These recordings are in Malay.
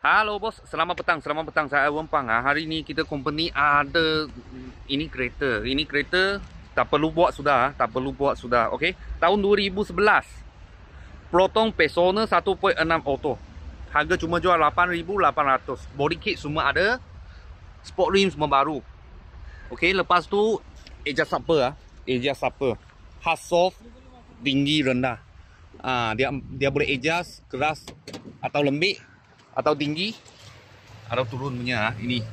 Halo bos, selamat petang, saya Wempang. Hari ini kita company ada ini kereta tak perlu buat sudah, okey. Tahun 2011. Proton Persona 1.6 auto. Harga cuma jual 8,800. Body kit semua ada. Sport rim semua baru. Okey, lepas tu exhaust upper. Hard soft, tinggi rendah. Dia boleh adjust keras atau lembik atau tinggi atau turun punya ini.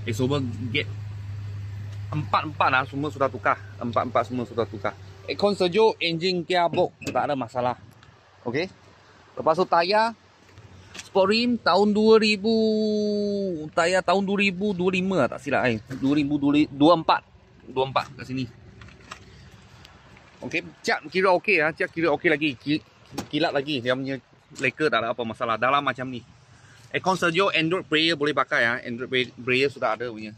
Exhaust gate 4 semua sudah tukar. 4 semua sudah tukar. Aircon sejuk, engine gearbox tak ada masalah. Okey. Lepas tu tayar sport rim tahun 2000, tayar tahun 2025 tak silap 2024 kat sini. Okey, cat kira okey cat kira okey lagi. Kilat lagi dia punya leka, tak ada apa masalah. Dalam macam ni. Aircon sejuk, Android player boleh pakai Android player sudah ada punya.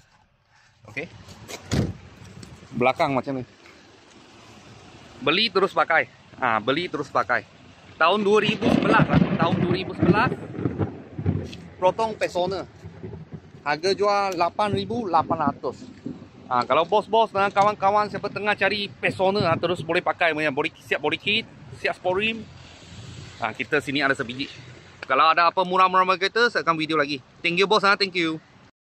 Okey. Belakang macam ni. Beli terus pakai. Tahun 2011 Proton Persona. Harga jual 8,800. Kalau bos-bos dan kawan-kawan siapa tengah cari Persona terus boleh pakai punya siap body kit, siap sport rim. Kita sini ada sebiji. Kalau ada apa murah-murah kereta, saya akan video lagi. Thank you bos, thank you.